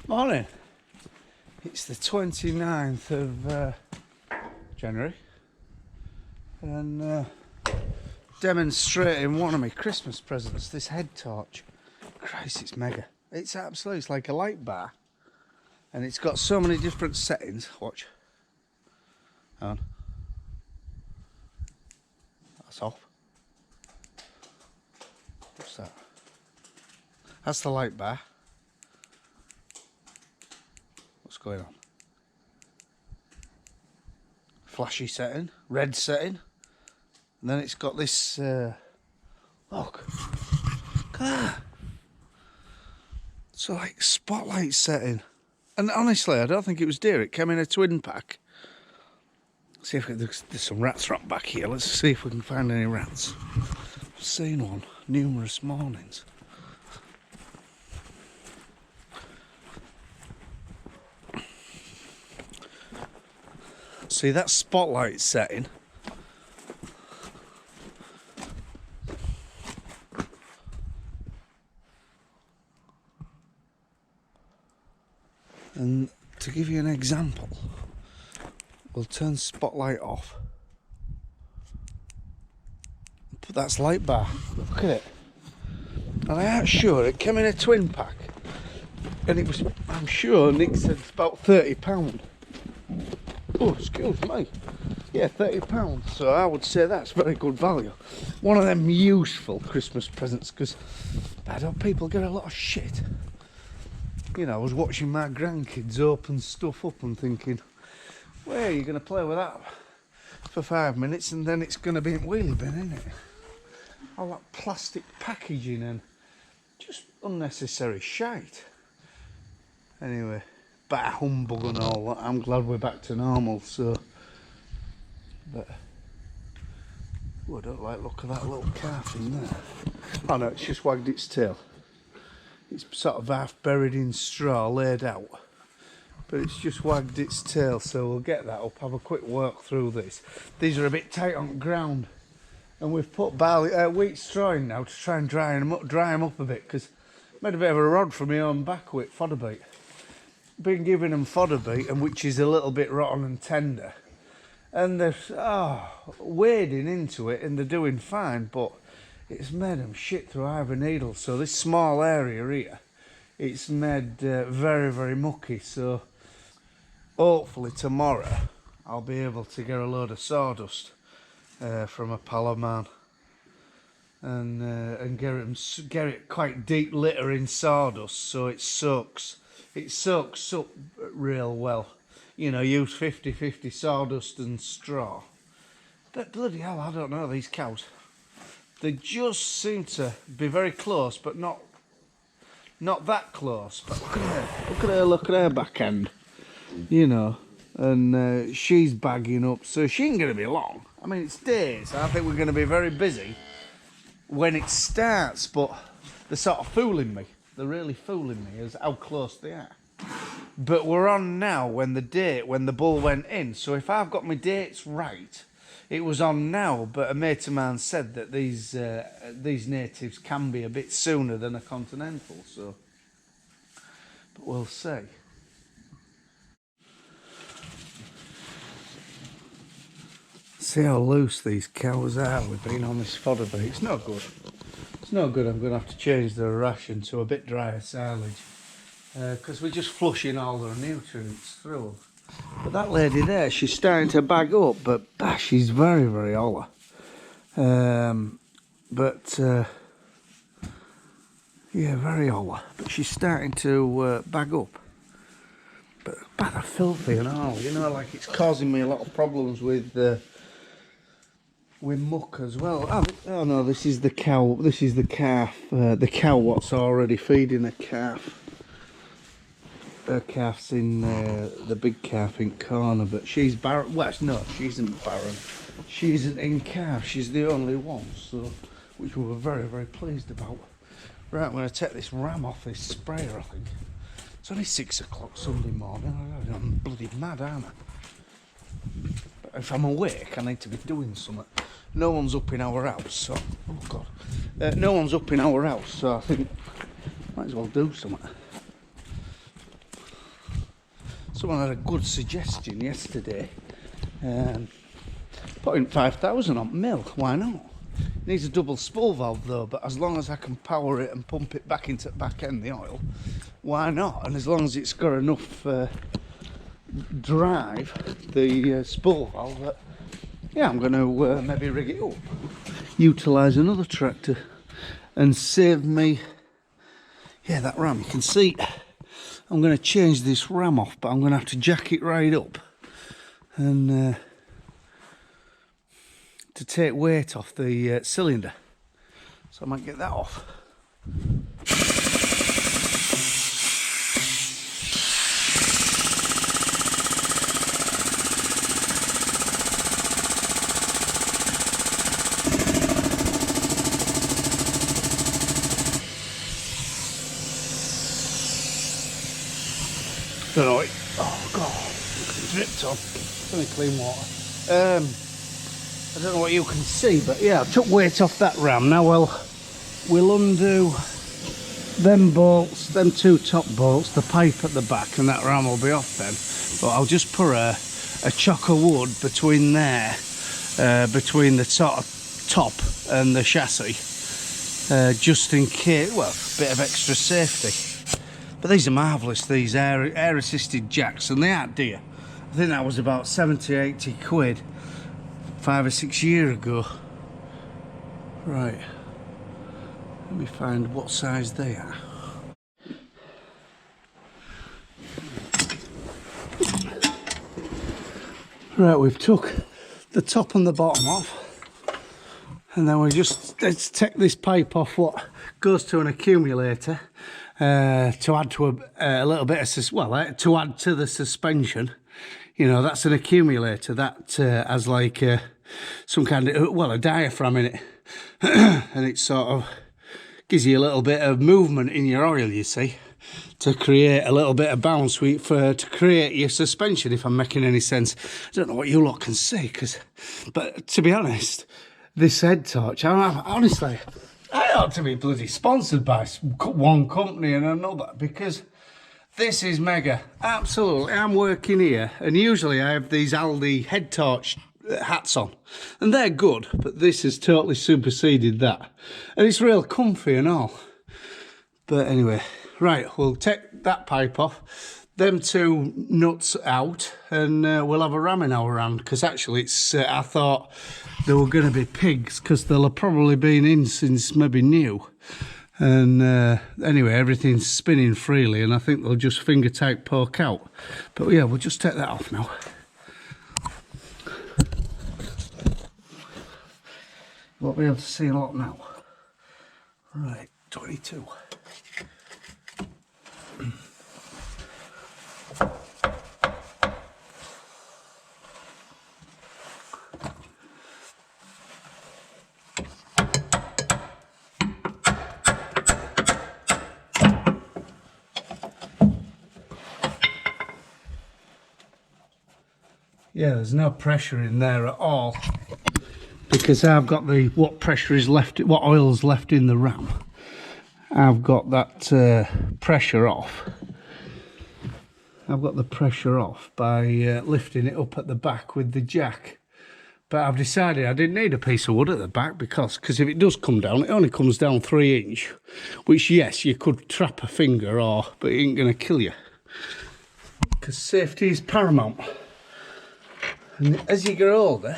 Morning. It's the 29th of January and demonstrating one of my Christmas presents, this head torch. Christ, it's mega. It's absolutely, it's like a light bar and it's got so many different settings. Watch. Hang on. That's off. What's that? That's the light bar. What's going on? Flashy setting, red setting, and then it's got this look. So like spotlight setting, and honestly I don't think it was dear. It came in a twin pack. See if there's some rats right back here. Let's see if we can find any rats. I've seen one numerous mornings. See that spotlight setting? And to give you an example, we'll turn spotlight off. But that's light bar. Look at it. And I am sure it came in a twin pack. And it was, I'm sure Nick said it's about £30. Oh, excuse me. Yeah, £30. So I would say that's very good value. One of them useful Christmas presents, because I don't people get a lot of shit. You know, I was watching my grandkids open stuff up and thinking, where are you going to play with that for 5 minutes and then it's going to be in wheelie bin, isn't it? All that plastic packaging and just unnecessary shite. Anyway. Bit of humbug and all that. I'm glad we're back to normal, so. But oh, I don't like the look of that little calf in there. Oh no, it's just wagged its tail. It's sort of half buried in straw, laid out, but it's just wagged its tail. So we'll get that up, have a quick walk through this. These are a bit tight on the ground, and we've put wheat straw in now to try and dry them up a bit, because made a bit of a rod for my own back with fodder bait. Been giving them fodder bait, and which is a little bit rotten and tender, and they're wading into it and they're doing fine, but it's made them shit through either needle. So this small area here, it's made very, very mucky. So hopefully tomorrow I'll be able to get a load of sawdust from a pal of mine and get it quite deep litter in sawdust, so it soaks up real well. You know, use 50-50 sawdust and straw. But bloody hell, I don't know, these cows. They just seem to be very close, but not that close. But look at her back end. You know, and she's bagging up, so she ain't going to be long. I mean, it's days. I think we're going to be very busy when it starts, but they're sort of fooling me. They're really fooling me as how close they are. But we're on now when the bull went in. So if I've got my dates right, it was on now. But a mate of mine said that these natives can be a bit sooner than a continental. So, but we'll see. See how loose these cows are. We've been on this fodder bait. It's no good. It's no good. I'm going to have to change the ration to a bit drier silage because we're just flushing all the nutrients through. But that lady there, she's starting to bag up, but she's very, very holler. Yeah, very holler. But she's starting to bag up. But they're filthy and all, you know, like it's causing me a lot of problems with muck as well. Oh no, this is the cow. This is the calf. The cow what's already feeding a calf. Her calf's in the big calf in corner, but she's barren. Well, no, she isn't barren. She isn't in calf. She's the only one. So, which we were very, very pleased about. Right, I'm going to take this ram off this sprayer. I think it's only 6 o'clock Sunday morning. I'm bloody mad, aren't I? But if I'm awake, I need to be doing something. No one's up in our house, so oh god, no one's up in our house, so I think might as well do something. Someone had a good suggestion yesterday. Putting 5,000 on mill, why not? Needs a double spool valve though, but as long as I can power it and pump it back into the back end, the oil, why not? And as long as it's got enough drive, the spool valve, that, yeah, I'm going to maybe rig it up, utilise another tractor and save me, yeah, that ram. You can see I'm going to change this ram off, but I'm going to have to jack it right up and to take weight off the cylinder, so I might get that off. Don't know what, oh god, it's dripped on. It's only clean water. I don't know what you can see, but yeah, I took weight off that ram. Now we'll undo them bolts, them two top bolts, the pipe at the back, and that ram will be off then. But I'll just put a chock of wood between there, between the top and the chassis, just in case, well, a bit of extra safety. But these are marvellous, these air assisted jacks, and they aren't dear. I think that was about 70, 80 quid 5 or 6 years ago. Right, let me find what size they are. Right, we've took the top and the bottom off, and then let's take this pipe off what goes to an accumulator to add to a little bit of, to add to the suspension. You know, that's an accumulator that has like some kind of, a diaphragm in it. And it sort of gives you a little bit of movement in your oil, you see, to create a little bit of bounce to create your suspension, if I'm making any sense. I don't know what you lot can see, but to be honest, this head torch, honestly, I ought to be bloody sponsored by one company and another, because this is mega. Absolutely. I'm working here, and usually I have these Aldi head torch hats on, and they're good, but this has totally superseded that, and it's real comfy and all. But anyway, right, we'll take that pipe off, them two nuts out, and we'll have a ram in our hand, because actually it's I thought they were going to be pigs, because they'll have probably been in since maybe new. And anyway, everything's spinning freely, and I think they'll just finger tight poke out. But yeah, we'll just take that off now. Won't be able to see a lot now. Right, 22. Yeah, there's no pressure in there at all, because I've got what oil's left in the ram. I've got that pressure off. I've got the pressure off by lifting it up at the back with the jack. But I've decided I didn't need a piece of wood at the back, because if it does come down, it only comes down 3 inch, which, yes, you could trap a finger, but it ain't going to kill you, because safety is paramount. And as you get older,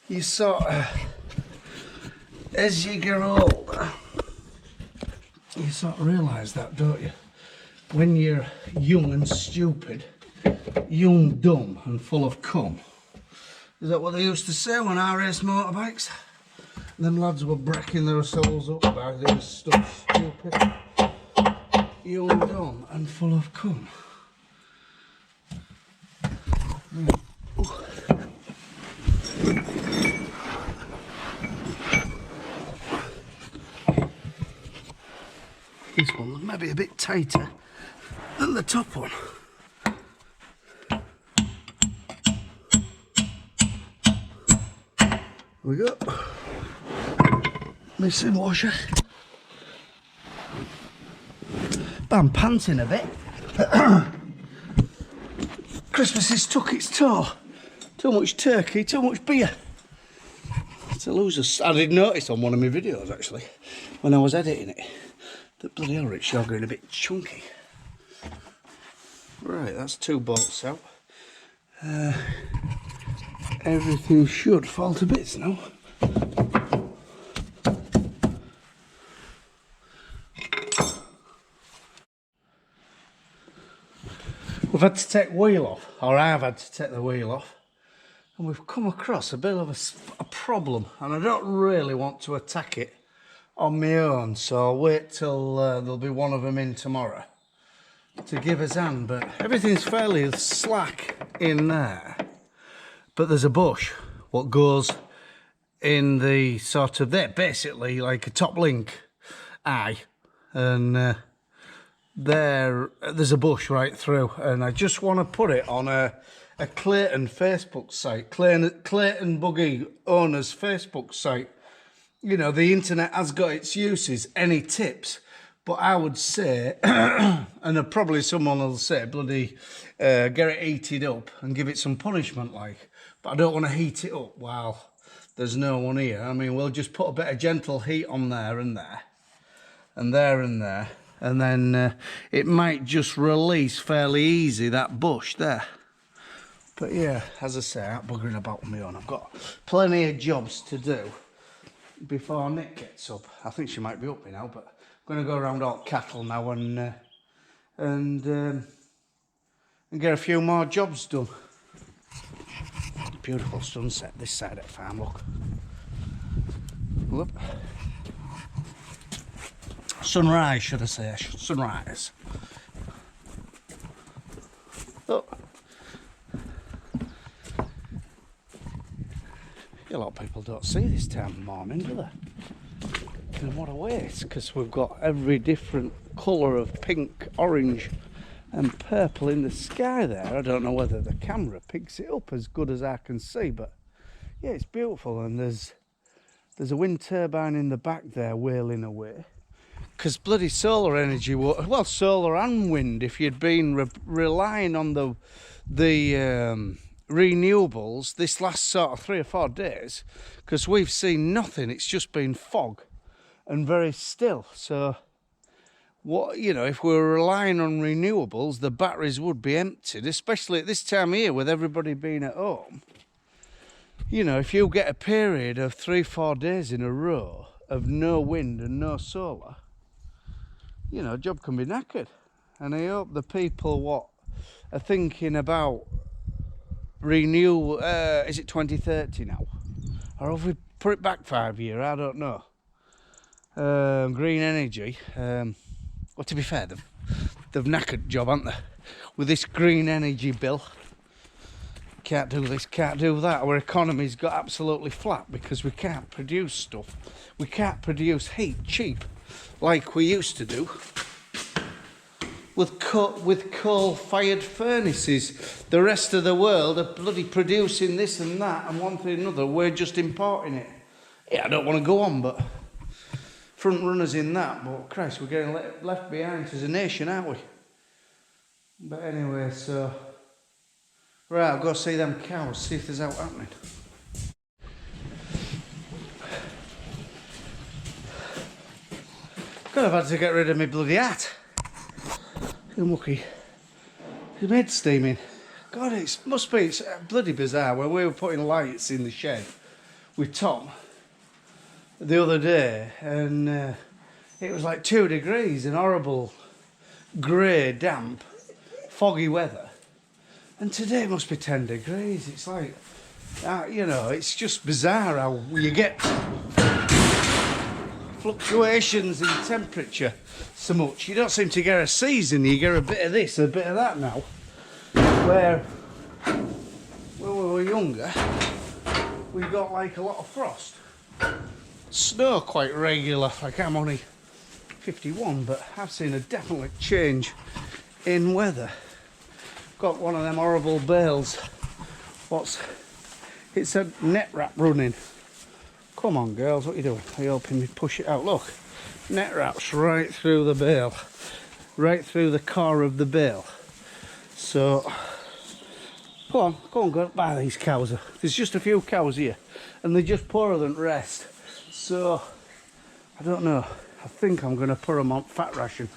you realise that, don't you? When you're young and stupid, young, dumb and full of cum. Is that what they used to say when I raced motorbikes? Them lads were bracking their souls up by this stuff. Stupid, young, dumb and full of cum. This one might be a bit tighter than the top one. Here we go. Missing washer. But I'm panting a bit. Christmas has took its toll. Too much turkey, too much beer. To lose I did notice on one of my videos actually, when I was editing it, that bloody hell Rich, you're getting a bit chunky. Right, that's 2 bolts out. Everything should fall to bits now. We've had to take wheel off, or I've had to take the wheel off, and we've come across a bit of a problem, and I don't really want to attack it on my own, so I'll wait till there'll be one of them in tomorrow to give us a hand. But everything's fairly slack in there, but there's a bush what goes in the sort of there, basically like a top link eye, and there's a bush right through, and I just want to put it on a Clayton Facebook site, Clayton Buggy Owners Facebook site. You know, the internet has got its uses. Any tips? But I would say, and probably someone will say, bloody, get it heated up and give it some punishment, like. But I don't want to heat it up while there's no one here. I mean, we'll just put a bit of gentle heat on there and there, and there and there. And then it might just release fairly easy, that bush there. But yeah, as I say, I'm buggering about on my own. I've got plenty of jobs to do before Nick gets up. I think she might be up now, but I'm going to go around all cattle now and get a few more jobs done. Beautiful sunset this side of the farm, look. Whoop. Sunrise, should I say? Sunrise. Look. A lot of people don't see this time of morning, do they? And what a waste, because we've got every different colour of pink, orange and purple in the sky there. I don't know whether the camera picks it up as good as I can see, but yeah, it's beautiful. And there's a wind turbine in the back there wailing away. Because bloody solar energy, well, solar and wind, if you'd been relying on the renewables this last sort of 3 or 4 days, because we've seen nothing, it's just been fog and very still. So, what, you know, if we were relying on renewables, the batteries would be emptied, especially at this time of year with everybody being at home. You know, if you get a period of 3 or 4 days in a row of no wind and no solar, you know, job can be knackered. And I hope the people what are thinking about is it 2030 now? Or have we put it back 5 years? I don't know. Green energy. Well, to be fair, they've knackered job, haven't they? With this green energy bill. Can't do this, can't do that. Our economy's got absolutely flat because we can't produce stuff. We can't produce heat cheap like we used to do with coal-fired furnaces. The rest of the world are bloody producing this and that and one thing and another. We're just importing it. Yeah, I don't want to go on, but front runners in that. But Christ, we're getting left behind as a nation, aren't we? But anyway, so right, I'll go see them cows, see if there's out happening. Could have had to get rid of my bloody hat. Mucky. His head's steaming. God, it's bloody bizarre. When we were putting lights in the shed with Tom the other day, and it was like 2 degrees and horrible grey, damp, foggy weather. And today it must be 10 degrees. It's like, you know, it's just bizarre how you get fluctuations in temperature so much. You don't seem to get a season. You get a bit of this, a bit of that now. Where when we were younger, we got like a lot of frost. Snow quite regular. Like, I'm only 51, but I've seen a definite change in weather. Got one of them horrible bales. It's a net wrap running. Come on, girls, what are you doing? Are you helping me push it out? Look, net wraps right through the bale, right through the core of the bale. So Go on, go buy these cows. There's just a few cows here, and they're just poorer than the rest. So, I don't know. I think I'm going to put them on fat ration,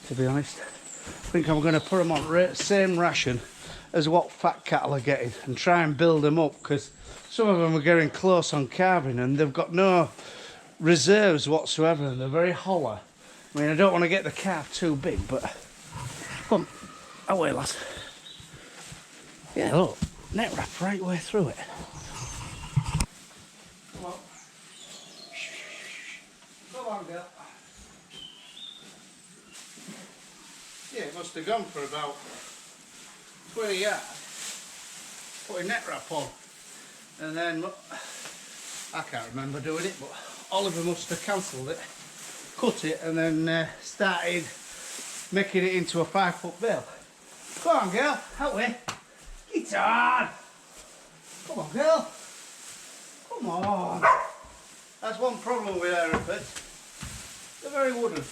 to be honest. I think I'm going to put them on same ration as what fat cattle are getting, and try and build them up, because some of them are getting close on calving, and they've got no reserves whatsoever, and they're very hollow. I mean, I don't want to get the calf too big, but come on, away, lads. Yeah, look, net wrap right way through it. Come on. Come on, girl. Yeah, it must have gone for about 20 yards. Putting net wrap on. And then, I can't remember doing it, but Oliver must have cancelled it, cut it, and then started making it into a 5-foot bale. Come on, girl, help me. Get on! Come on, girl. Come on. That's one problem with Herefords. They're very wooden.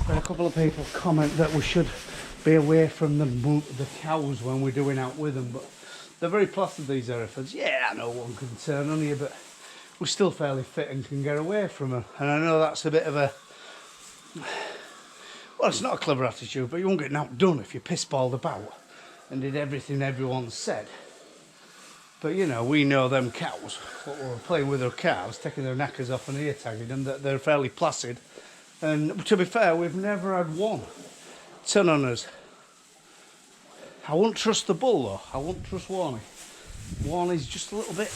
Had a couple of people comment that we should be away from the cows when we're doing out with them, but they're very placid, these Herefords. Yeah, I know one can turn on you, but we're still fairly fit and can get away from them. And I know that's a bit of a, well, it's not a clever attitude, but you won't get outdone if you piss-balled about and did everything everyone said. But you know, we know them cows, what we're playing with their calves, taking their knackers off and ear tagging them, that they're fairly placid. And to be fair, we've never had one turn on us. I wouldn't trust the bull though. I wouldn't trust Warnie. Warnie's just a little bit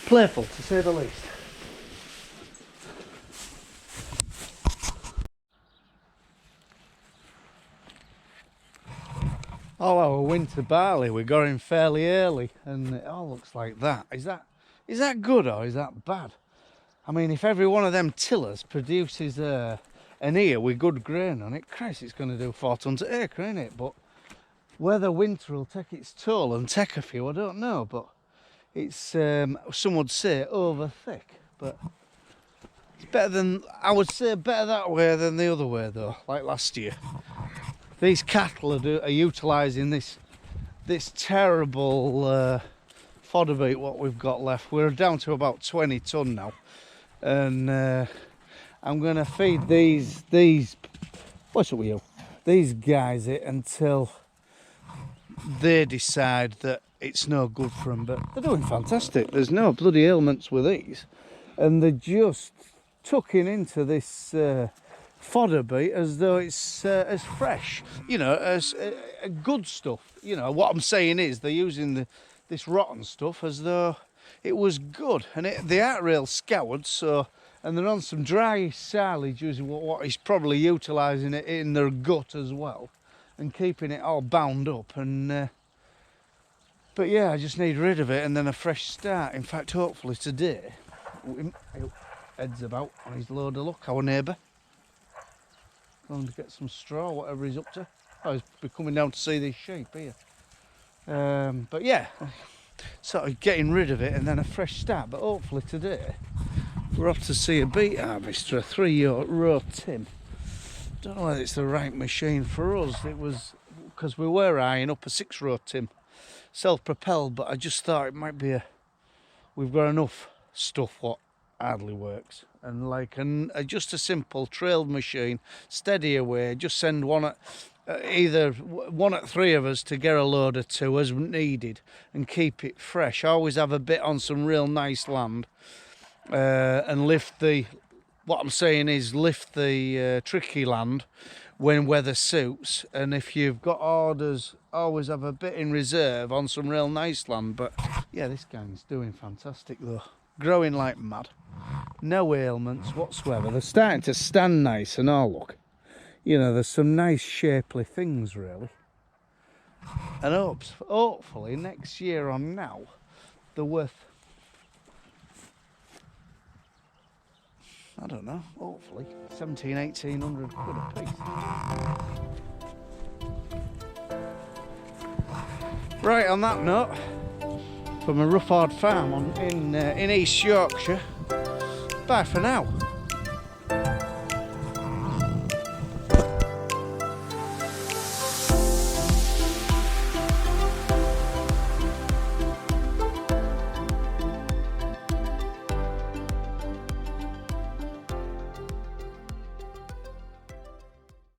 playful, to say the least. Oh, our winter barley, we got in fairly early, and it all looks like that. Is that good or is that bad? I mean, if every one of them tillers produces an ear with good grain on it, Christ, it's going to do 4 tons an acre, isn't it? But whether winter will take its toll and take a few, I don't know. But it's, some would say, over thick. But it's better than, I would say, better that way than the other way, though, like last year. These cattle are utilising this terrible fodder beet what we've got left. We're down to about 20 tonne now. And I'm going to feed these what's up with you? These guys it until they decide that it's no good for them. But they're doing fantastic. There's no bloody ailments with these, and they're just tucking into this fodder beet as though it's as fresh, you know, as good stuff. You know what I'm saying is they're using this rotten stuff as though it was good, and they aren't real scoured. So, and they're on some dry silage, using what is probably utilising it in their gut as well, and keeping it all bound up. And but yeah, I just need rid of it and then a fresh start. In fact, hopefully today, Ed's about on his load of luck, our neighbour, going to get some straw, whatever he's up to. Oh, he's be coming down to see these sheep here. But yeah, sort of getting rid of it and then a fresh start. But hopefully today we're off to see a beet harvester, a 3-row Tim. Don't know whether it's the right machine for us. It was because we were eyeing up a 6-row Tim, self-propelled, but I just thought it might be we've got enough stuff what hardly works, and like just a simple trailed machine, steady away, just send one at either one at 3 of us to get a load or 2 as needed and keep it fresh. I always have a bit on some real nice land, and lift the, what I'm saying is lift the tricky land when weather suits. And if you've got orders, always have a bit in reserve on some real nice land. But yeah, this gang's doing fantastic though, growing like mad, no ailments whatsoever. They're starting to stand nice and all, look, you know, there's some nice shapely things really. And hopefully next year on now they're worth, I don't know, hopefully 1,700–1,800 quid a piece. Right, on that note, from a rough hard farm in East Yorkshire, bye for now.